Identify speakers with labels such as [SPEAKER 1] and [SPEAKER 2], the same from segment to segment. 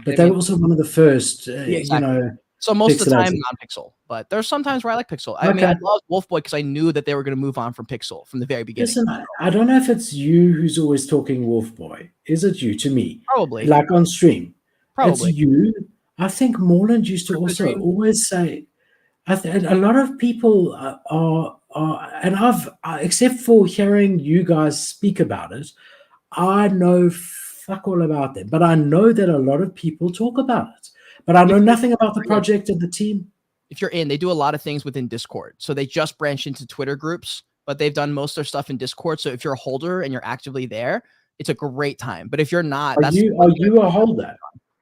[SPEAKER 1] but they were also one of the first,
[SPEAKER 2] exactly. So most of the time,
[SPEAKER 1] pixelated.
[SPEAKER 2] non-Pixel, but there's sometimes where I like Pixel. I mean, I love Wolfboy because I knew that they were going to move on from Pixel from the very beginning.
[SPEAKER 1] Listen, I don't know if it's you who's always talking Wolfboy. Is it you? To me,
[SPEAKER 2] probably.
[SPEAKER 1] Like on stream,
[SPEAKER 2] probably.
[SPEAKER 1] It's you. I think Morland used to also always say. A lot of people are, and except for hearing you guys speak about it, I know fuck all about them. But I know that a lot of people talk about it. But I know nothing about the project and the team.
[SPEAKER 2] If you're in, they do a lot of things within Discord. So they just branched into Twitter groups, but they've done most of their stuff in Discord. So if you're a holder and you're actively there, it's a great time. But if you're not,
[SPEAKER 1] are you a holder?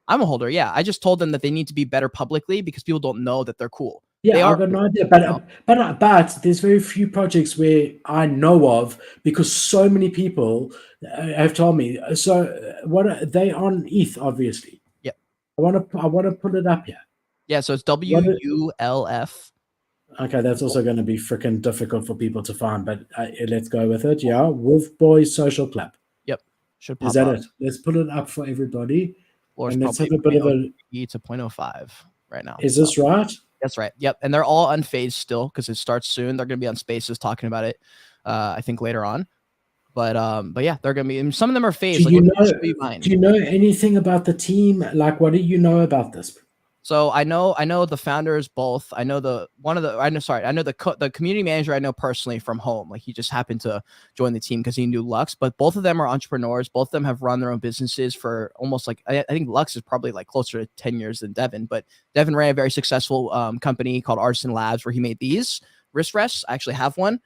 [SPEAKER 2] I'm a holder. Yeah. I just told them that they need to be better publicly because people don't know that they're cool.
[SPEAKER 1] Yeah, I've got no idea. But there's very few projects where I know of because so many people have told me. So what are they on ETH, obviously?
[SPEAKER 2] Yeah.
[SPEAKER 1] I want to pull it up here.
[SPEAKER 2] Yeah, so it's WULF.
[SPEAKER 1] Okay, that's also going to be freaking difficult for people to find, but let's go with it. Yeah, Wolf Boy Social Club.
[SPEAKER 2] Yep,
[SPEAKER 1] should pop. Is that it? Let's put it up for everybody.
[SPEAKER 2] And let's have a bit of a to 0.05 right now.
[SPEAKER 1] Is this right?
[SPEAKER 2] That's right. Yep, and they're all unfazed still because it starts soon. They're going to be on Spaces talking about it. I think later on. But yeah, they're gonna be. And some of them are phased.
[SPEAKER 1] Do you know anything about the team? Like, what do you know about this?
[SPEAKER 2] So I know the founders both. I know the community manager I know personally from home. Like he just happened to join the team because he knew Lux. But both of them are entrepreneurs. Both of them have run their own businesses for almost like I think Lux is probably like closer to 10 years than Devin. But Devin ran a very successful company called Artisan Labs where he made these wrist rests. I actually have one.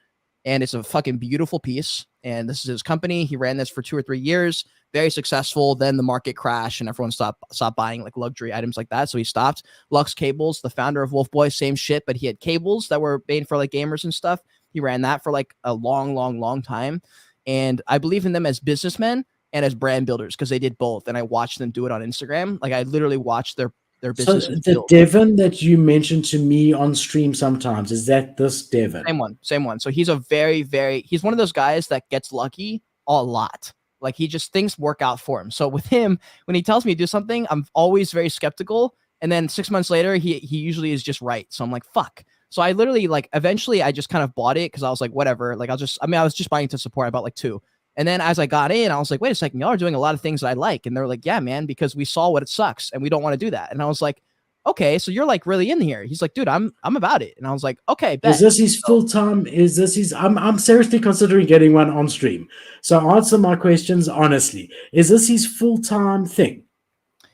[SPEAKER 2] And it's a fucking beautiful piece. And this is his company. He ran this for 2 or 3 years. Very successful. Then the market crashed and everyone stopped buying like luxury items like that. So he stopped. Lux Cables, the founder of Wolfboy, same shit, but he had cables that were made for like gamers and stuff. He ran that for like a long time. And I believe in them as businessmen and as brand builders because they did both. And I watched them do it on Instagram. Like I literally watched their business.
[SPEAKER 1] So the Devin that you mentioned to me on stream sometimes, is that this Devin?
[SPEAKER 2] Same one. So he's a he's one of those guys that gets lucky a lot. Like he just things work out for him. So with him, when he tells me to do something, I'm always very skeptical. And then 6 months later, he usually is just right. So I'm like, fuck. So I literally like eventually I just kind of bought it because I was like, whatever. Like I was just buying to support. I bought like 2. And then as I got in, I was like, wait a second, y'all are doing a lot of things that I like. And they're like, yeah, man, because we saw what it sucks and we don't want to do that. And I was like, okay, so you're like really in here. He's like, dude, I'm about it. And I was like, okay, bet.
[SPEAKER 1] Is this his full time? Is this his? I'm seriously considering getting one on stream. So answer my questions honestly. Is this his full time thing?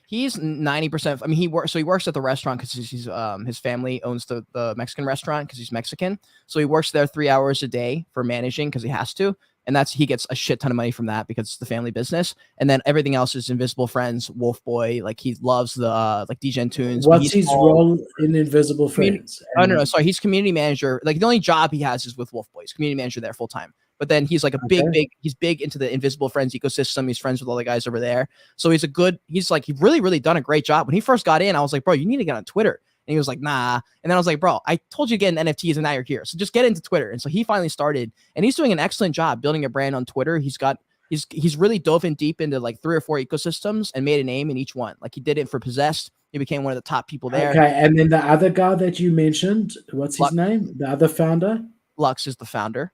[SPEAKER 2] He's 90%. I mean, he works at the restaurant because he's his family owns the Mexican restaurant because he's Mexican. So he works there 3 hours a day for managing because he has to. And he gets a shit ton of money from that because it's the family business. And then everything else is Invisible Friends, Wolfboy. Like he loves the like DGen tunes.
[SPEAKER 1] What's his role in Invisible Friends?
[SPEAKER 2] No. Sorry, he's community manager. Like the only job he has is with Wolfboy. He's community manager there full time. But then he's like he's big into the Invisible Friends ecosystem. He's friends with all the guys over there. So he really done a great job. When he first got in, I was like, bro, you need to get on Twitter. And he was like, nah. And then I was like, bro, I told you to get in NFTs and now you're here. So just get into Twitter. And so he finally started and he's doing an excellent job building a brand on Twitter. He's really dove in deep into like 3 or 4 ecosystems and made a name in each one. Like he did it for Possessed. He became one of the top people there.
[SPEAKER 1] Okay. And then the other guy that you mentioned, what's his name? The other founder?
[SPEAKER 2] Lux is the founder.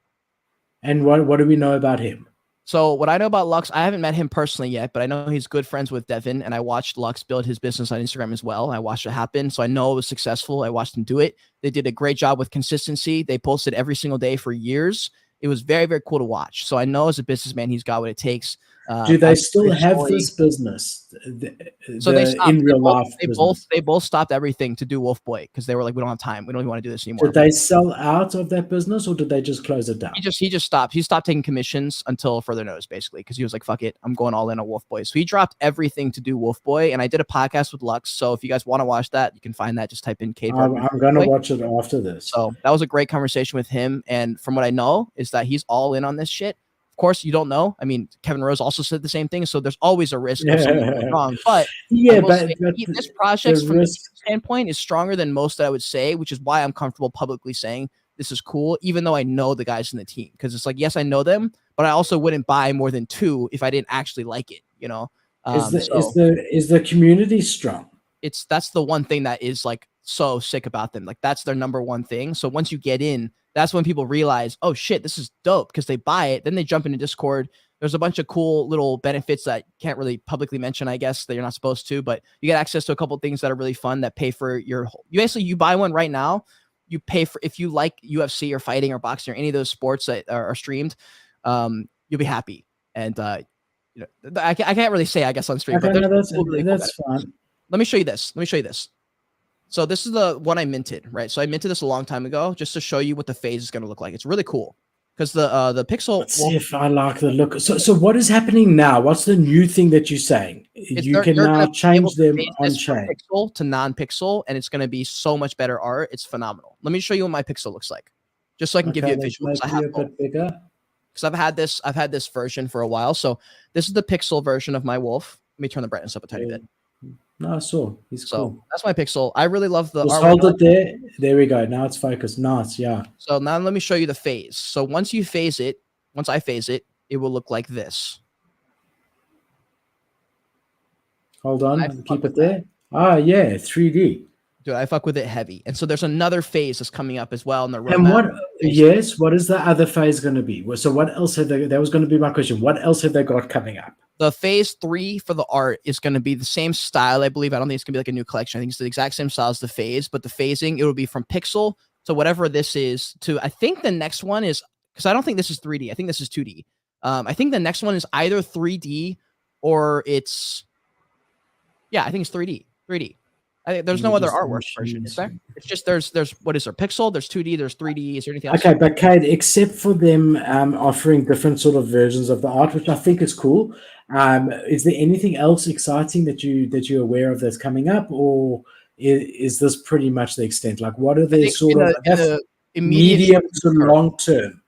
[SPEAKER 1] And what do we know about him?
[SPEAKER 2] So what I know about Lux, I haven't met him personally yet, but I know he's good friends with Devin, and I watched Lux build his business on Instagram as well. I watched it happen, so I know it was successful. I watched him do it. They did a great job with consistency. They posted every single day for years. It was very, very cool to watch. So I know as a businessman, he's got what it takes.
[SPEAKER 1] Do they still have this business?
[SPEAKER 2] So they stopped. In real life, they both stopped everything to do Wolfboy because they were like, we don't have time. We don't even want to do this anymore.
[SPEAKER 1] Did they sell out of that business or did they just close it down?
[SPEAKER 2] He just stopped. He stopped taking commissions until further notice, basically, because he was like, fuck it, I'm going all in on Wolfboy. So he dropped everything to do Wolfboy, and I did a podcast with Lux. So if you guys want to watch that, you can find that. Just type in K.
[SPEAKER 1] I'm going to watch it after this.
[SPEAKER 2] So that was a great conversation with him, and from what I know is that he's all in on this shit. Of course, you don't know. I mean, Kevin Rose also said the same thing. So there's always a risk of something going wrong. But this project from this standpoint is stronger than most that I would say, which is why I'm comfortable publicly saying this is cool, even though I know the guys in the team. Because it's like, yes, I know them, but I also wouldn't buy more than 2 if I didn't actually like it, you know?
[SPEAKER 1] Is the community strong?
[SPEAKER 2] That's the one thing that is like so sick about them. Like that's their number one thing. So once you get in, that's when people realize, oh shit, this is dope, because they buy it. Then they jump into Discord. There's a bunch of cool little benefits that can't really publicly mention, I guess, that you're not supposed to, but you get access to a couple things that are really fun that pay for you buy one right now. You pay for, if you like UFC or fighting or boxing or any of those sports that are streamed, you'll be happy. And I can't really say, I guess, on stream,
[SPEAKER 1] okay,
[SPEAKER 2] but
[SPEAKER 1] that's fine.
[SPEAKER 2] Let me show you this. So this is the one I minted, right? So I minted this a long time ago just to show you what the phase is going to look like. It's really cool because the pixel.
[SPEAKER 1] Let's see if I like the look. So what is happening now? What's the new thing that you're saying? You can now change them on chain.
[SPEAKER 2] Pixel to non-pixel, and it's going to be so much better art. It's phenomenal. Let me show you what my pixel looks like, just so I can give you a visual.
[SPEAKER 1] I have a bit bigger.
[SPEAKER 2] Because I've had this version for a while. So this is the pixel version of my wolf. Let me turn the brightness up a tiny bit.
[SPEAKER 1] No, I saw. He's cool.
[SPEAKER 2] That's my pixel. I really love the
[SPEAKER 1] art. Hold it there. There we go. Now it's focused. Nice. Yeah.
[SPEAKER 2] So now let me show you the phase. So once I phase it, it will look like this.
[SPEAKER 1] Hold on. Keep it there. Ah, yeah. 3D.
[SPEAKER 2] Dude, I fuck with it heavy. And so there's another phase that's coming up as well in the roadmap.
[SPEAKER 1] And what is the other phase going to be? So what else have they, that was going to be my question. What else have they got coming up?
[SPEAKER 2] The phase 3 for the art is going to be the same style, I believe. I don't think it's going to be like a new collection. I think it's the exact same style as the phase, but the phasing, it will be from pixel to whatever this is to, I think the next one is, because I don't think this is 3D. I think this is 2D. I think the next one is either 3D or it's, yeah, I think it's 3D. There's no other artwork version, is there? It's just there's what is there? Pixel, there's 2D, there's 3D. Is there anything else?
[SPEAKER 1] Okay, but Cade, except for them offering different sort of versions of the art, which I think is cool, is there anything else exciting that you're aware of that's coming up, or is this pretty much the extent? Like, what are their sort of medium to long term?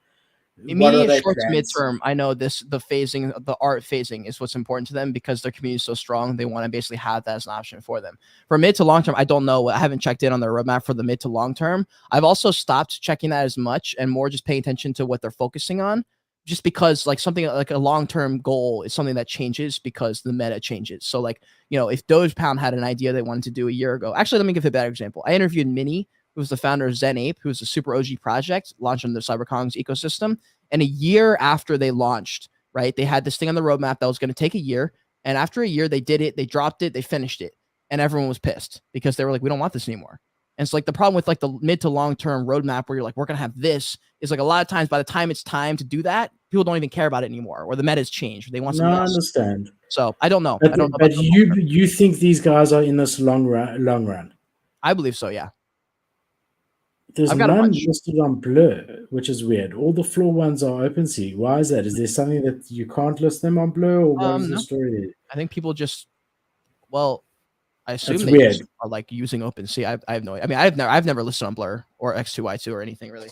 [SPEAKER 2] Immediate short to midterm, I know the phasing, the art phasing is what's important to them because their community is so strong. They want to basically have that as an option for them. For mid to long term, I don't know. I haven't checked in on their roadmap for the mid to long term. I've also stopped checking that as much and more just paying attention to what they're focusing on, just because like something like a long term goal is something that changes because the meta changes. So like, if Dogepound had an idea they wanted to do a year ago, actually, let me give a better example. I interviewed Minnie, who's the founder of Zen Ape, who's a super OG project launched on the CyberKongz ecosystem. And a year after they launched, right, they had this thing on the roadmap that was going to take a year. And after a year, they did it, they dropped it, they finished it. And everyone was pissed because they were like, we don't want this anymore. And it's like the problem with like the mid to long term roadmap where you're like, we're going to have this is like a lot of times by the time it's time to do that, people don't even care about it anymore, or the meta has changed. They want something else.
[SPEAKER 1] I understand.
[SPEAKER 2] So I don't know.
[SPEAKER 1] But you think these guys are in this long run?
[SPEAKER 2] I believe so, yeah.
[SPEAKER 1] There's none listed on Blur, which is weird. All the floor ones are OpenSea. Why is that? Is there something that you can't list them on Blur, or what is the story there?
[SPEAKER 2] I think people just, I assume
[SPEAKER 1] it's
[SPEAKER 2] they
[SPEAKER 1] weird.
[SPEAKER 2] Just are like using OpenSea. I have no idea. I mean, I've never listed on Blur or X2Y2 or anything really.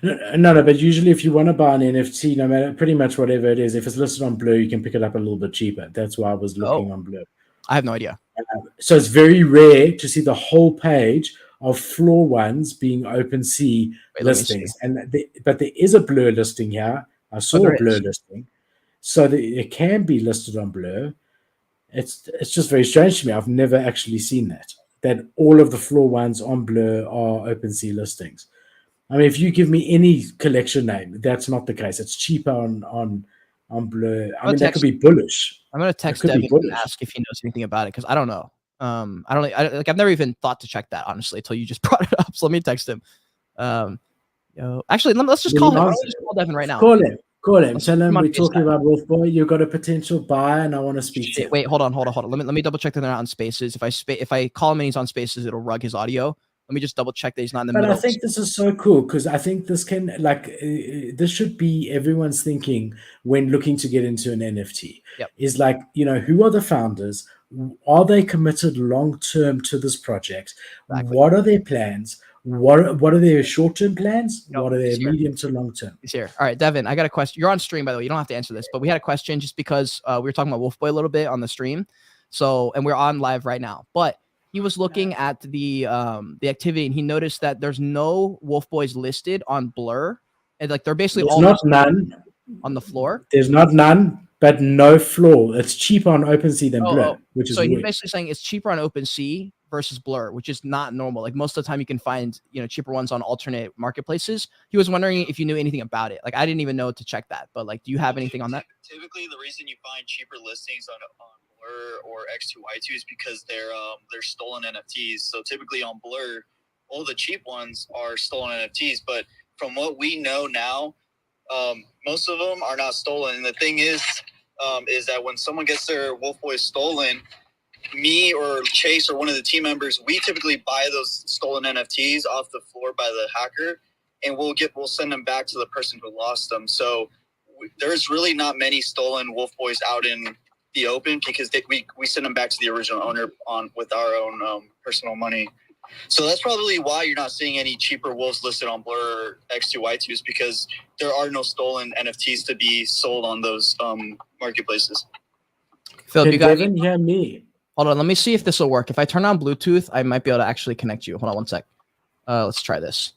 [SPEAKER 1] No, but usually if you want to buy an NFT, no matter pretty much whatever it is, if it's listed on Blur, you can pick it up a little bit cheaper. That's why I was looking on Blur.
[SPEAKER 2] I have no idea.
[SPEAKER 1] So it's very rare to see the whole page of floor ones being OpenSea listings, but there is a Blur listing here. I saw a Blur listing, so it can be listed on Blur. It's just very strange to me. I've never actually seen that all of the floor ones on Blur are OpenSea listings. I mean, if you give me any collection name, that's not the case. It's cheaper on Blur. I mean, that could be bullish.
[SPEAKER 2] I'm gonna text Devin and ask if he knows anything about it because I don't know. I've never even thought to check that honestly until you just brought it up. So let me text him. Actually, let's just call him. Let's just call Devin right now.
[SPEAKER 1] Call him. Tell him we're talking about Wolf Boy. You've got a potential buyer, and I want to speak to him.
[SPEAKER 2] Wait, hold on. Let me double check that they're not on Spaces. If I call him and he's on Spaces, it'll rug his audio. Let me just double check that he's not in the middle.
[SPEAKER 1] But I think this is so cool because I think this can this should be everyone's thinking when looking to get into an NFT.
[SPEAKER 2] Yep.
[SPEAKER 1] Is like, who are the founders? Are they committed long term to this project? Exactly. What are their plans? What are their short term plans? What are their medium to long term?
[SPEAKER 2] He's here. All right, Devin, I got a question. You're on stream, by the way. You don't have to answer this, but we had a question just because we were talking about Wolf Boy a little bit on the stream. And we're on live right now. But he was looking at the activity and he noticed that there's no Wolf Boys listed on Blur. And like they're basically none on the floor.
[SPEAKER 1] There's not none. but no floor. It's cheaper on OpenSea than Blur, which is
[SPEAKER 2] so he's
[SPEAKER 1] weird.
[SPEAKER 2] basically saying it's cheaper on OpenSea versus Blur, which is not normal. Like most of the time you can find, cheaper ones on alternate marketplaces. He was wondering if you knew anything about it. Like I didn't even know to check that, but like, do you have anything on that?
[SPEAKER 3] Typically the reason you find cheaper listings on Blur or X2Y2 is because they're stolen NFTs. So typically on Blur, all the cheap ones are stolen NFTs, but from what we know now, most of them are not stolen. And the thing is that when someone gets their Wolf Boy stolen, me or Chase or one of the team members, we typically buy those stolen NFTs off the floor by the hacker, and we'll send them back to the person who lost them. So there's really not many stolen Wolf Boys out in the open because we send them back to the original owner with our own personal money. So that's probably why you're not seeing any cheaper wolves listed on Blur or X2Y2s, because there are no stolen NFTs to be sold on those marketplaces.
[SPEAKER 2] Phil, you got
[SPEAKER 1] Devin hear me?
[SPEAKER 2] Hold on, let me see if this will work. If I turn on Bluetooth, I might be able to actually connect you. Hold on one sec. Let's try this.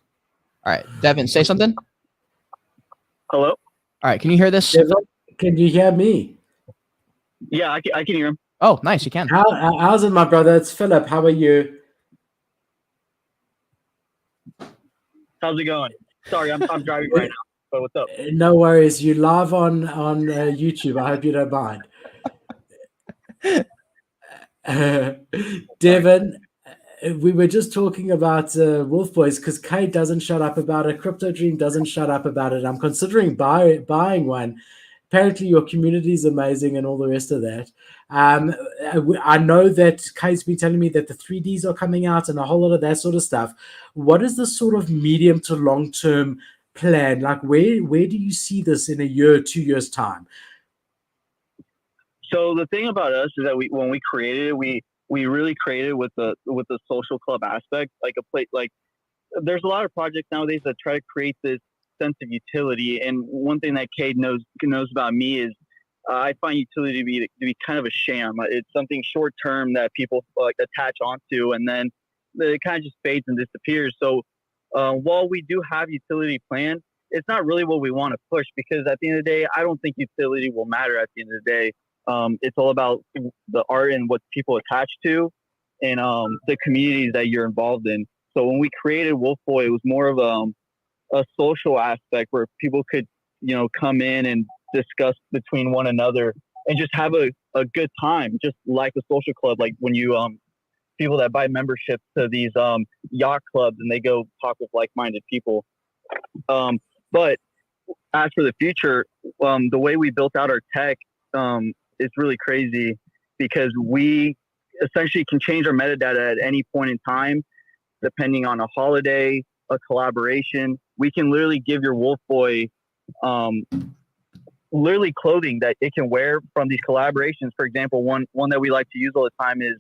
[SPEAKER 2] All right, Devin, say something.
[SPEAKER 3] Hello?
[SPEAKER 2] All right, can you hear this?
[SPEAKER 1] Devin, can you hear me?
[SPEAKER 3] Yeah, I can hear him.
[SPEAKER 2] Oh, nice, you can.
[SPEAKER 1] How's it, my brother? It's Philip. How are you?
[SPEAKER 3] How's it going? Sorry, I'm driving right now. But what's up?
[SPEAKER 1] No worries. You live on YouTube. I hope you don't mind. Devin, we were just talking about Wolf Boys because Kate doesn't shut up about it. Crypto Dream doesn't shut up about it. I'm considering buying one. Apparently, your community is amazing and all the rest of that. I know that Kate's been telling me that the 3Ds are coming out and a whole lot of that sort of stuff. What is the sort of medium to long term plan? Like, where do you see this in a year, 2 years time?
[SPEAKER 3] So the thing about us is that when we created it, we really created with the social club aspect, like a place. Like there's a lot of projects nowadays that try to create this sense of utility. And one thing that Cade knows about me is I find utility to be kind of a sham. It's something short term that people like attach onto, and then it kind of just fades and disappears. So while we do have utility planned, it's not really what we want to push, because at the end of the day, I don't think utility will matter at the end of the day. It's all about the art and what people attach to, and the communities that you're involved in. So when we created Wolf Boy, it was more of a social aspect where people could, come in and discuss between one another and just have a good time, just like a social club. Like when you people that buy memberships to these yacht clubs and they go talk with like-minded people. But as for the future, the way we built out our tech, it's really crazy because we essentially can change our metadata at any point in time, depending on a holiday, a collaboration. We can literally give your Wolf Boy literally clothing that it can wear from these collaborations. For example, one that we like to use all the time is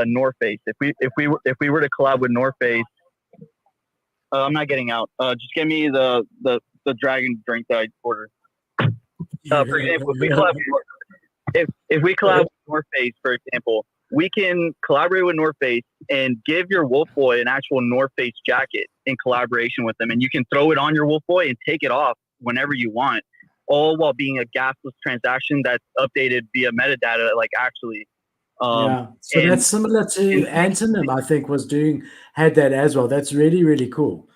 [SPEAKER 3] North Face. If we were to collab with North Face, I'm not getting out. Just give me the dragon drink that I ordered. For example, if we collab with North Face, for example, we can collaborate with North Face and give your Wolf Boy an actual North Face jacket in collaboration with them, and you can throw it on your Wolf Boy and take it off whenever you want, all while being a gasless transaction that's updated via metadata, like actually.
[SPEAKER 1] Yeah, so that's similar to Antonym, I think, had that as well. That's really, really cool.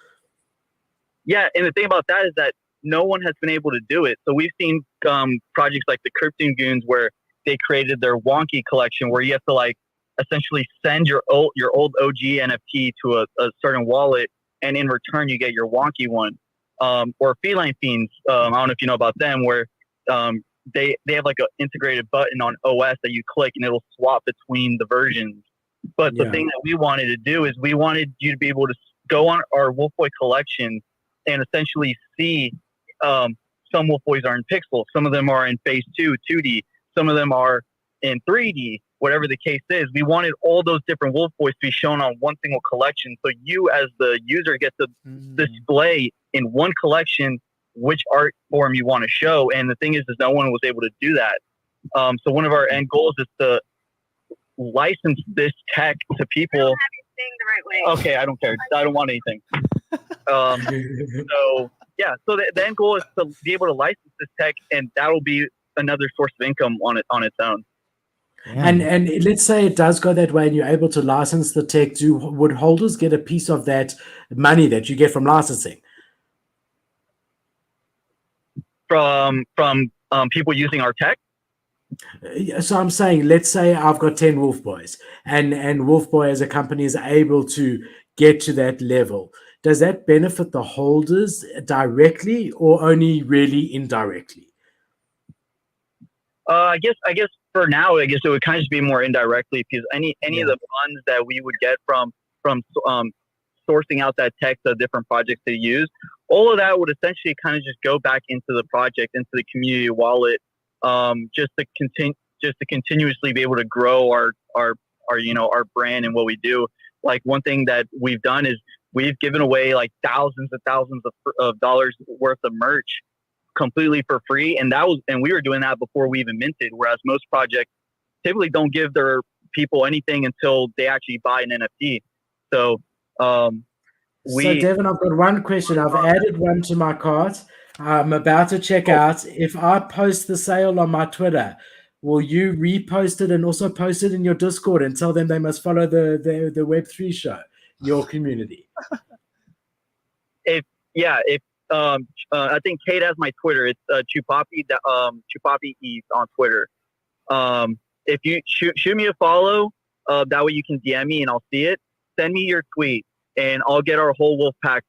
[SPEAKER 3] Yeah, and the thing about that is that no one has been able to do it. So we've seen projects like the Krypton Goons where they created their Wonky collection, where you have to like essentially send your old OG NFT to a certain wallet, and in return you get your Wonky one. Or Feline Fiends, I don't know if you know about them, where they have like an integrated button on OS that you click and it'll swap between the versions. But the thing that we wanted to do is we wanted you to be able to go on our Wolf Boy collection and essentially see some Wolf Boys are in pixel, some of them are in phase 2, 2D, some of them are in 3D, whatever the case is. We wanted all those different Wolf Boys to be shown on one single collection, so you as the user get to display in one collection which art form you want to show. And the thing is no one was able to do that. So one of our end goals is to license this tech to people.
[SPEAKER 4] I don't have you saying the right way.
[SPEAKER 3] Okay, I don't care. I don't want anything. So yeah, so the end goal is to be able to license this tech, and that'll be another source of income on its own.
[SPEAKER 1] And let's say it does go that way, and you're able to license the tech. Would holders get a piece of that money that you get from licensing?
[SPEAKER 3] From people using our tech?
[SPEAKER 1] So I'm saying, let's say I've got 10 Wolf Boys, and Wolf Boy as a company is able to get to that level. Does that benefit the holders directly or only really indirectly?
[SPEAKER 3] I guess for now, I guess it would kind of just be more indirectly, because any of the funds that we would get from sourcing out that tech to different projects to use, all of that would essentially kind of just go back into the project, into the community wallet, just to continuously be able to grow our brand and what we do. Like, one thing that we've done is we've given away like thousands of dollars worth of merch completely for free, and we were doing that before we even minted, whereas most projects typically don't give their people anything until they actually buy an NFT. So
[SPEAKER 1] Devin, I've got one question. I've added one to my cart. I'm about to check out. If I post the sale on my Twitter, will you repost it and also post it in your Discord and tell them they must follow the Web3 show, your community?
[SPEAKER 3] I think Kate has my Twitter. It's Chupapi East on Twitter. If you shoot me a follow, that way you can DM me and I'll see it. Send me your tweet and I'll get our whole wolf pack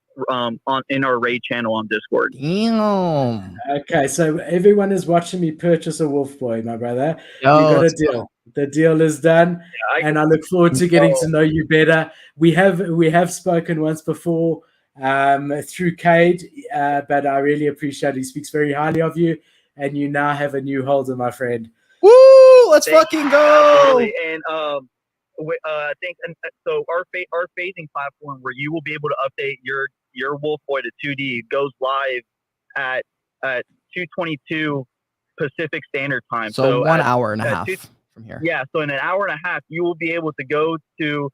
[SPEAKER 3] in our raid channel on Discord.
[SPEAKER 2] Damn.
[SPEAKER 1] Okay, so everyone is watching me purchase a Wolf Boy, my brother.
[SPEAKER 2] Yo,
[SPEAKER 1] you got a deal. The deal is done, and I look forward to getting to know you better. We have spoken once before through Cade, but I really appreciate it. He speaks very highly of you, and you now have a new holder, my friend.
[SPEAKER 2] Woo! Let's fucking go!
[SPEAKER 3] Absolutely. And I think so. Our phasing platform, where you will be able to update your Wolf Boy to 2D, goes live at 2:22 Pacific Standard Time.
[SPEAKER 2] So 1 hour and a half from here.
[SPEAKER 3] Yeah. So in an hour and a half, you will be able to go to.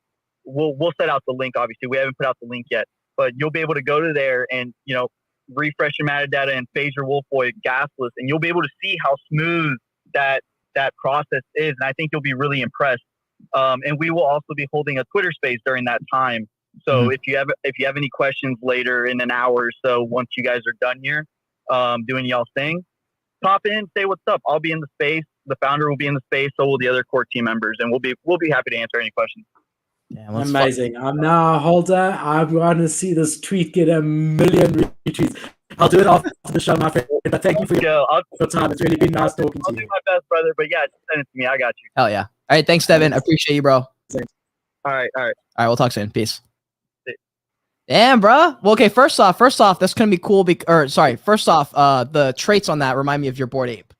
[SPEAKER 3] We'll set out the link. Obviously, we haven't put out the link yet, but you'll be able to go to there and refresh your metadata and phase your Wolf Boy gasless, and you'll be able to see how smooth that process is. And I think you'll be really impressed. And we will also be holding a Twitter space during that time. So if you have any questions later in an hour or so, once you guys are done here doing y'all's thing, pop in, say what's up. I'll be in the space. The founder will be in the space. So will the other core team members, and we'll be happy to answer any questions.
[SPEAKER 1] Yeah, amazing. I'm now a holder. I want to see this tweet get 1 million retweets. I'll do it after the show, my friend. But thank you for your time. It's really been nice talking to you.
[SPEAKER 3] I'll do my best, brother. But yeah, just send it to me. I got you.
[SPEAKER 2] Hell yeah. All right. Thanks, Devin. I appreciate you, bro.
[SPEAKER 3] All right.
[SPEAKER 2] All right. We'll talk soon. Peace. Damn, bro. Well, okay. First off, that's gonna be cool. First off, the traits on that remind me of your Bored Ape.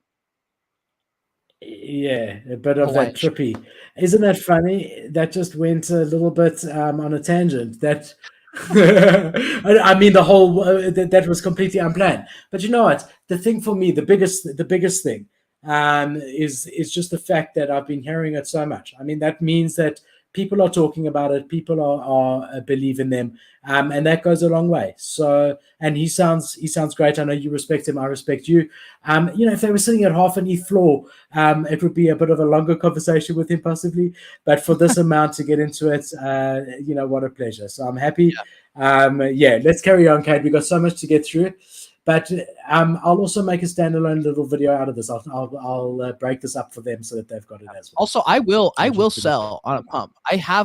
[SPEAKER 1] Yeah, a bit of that trippy. Isn't that funny? That just went a little bit on a tangent. That I mean, the whole that was completely unplanned. But you know what? The thing for me, the biggest thing, is just the fact that I've been hearing it so much. I mean, that means that people are talking about it. People are believe in them, and that goes a long way. So, and he sounds great. I know you respect him. I respect you. If they were sitting at half an ETH floor, it would be a bit of a longer conversation with him possibly. But for this amount to get into it, what a pleasure. So I'm happy. Let's carry on, Kate. We've got so much to get through. But I'll also make a standalone little video out of this. I'll break this up for them so that they've got it as well.
[SPEAKER 2] Also, I will sell on a pump. I have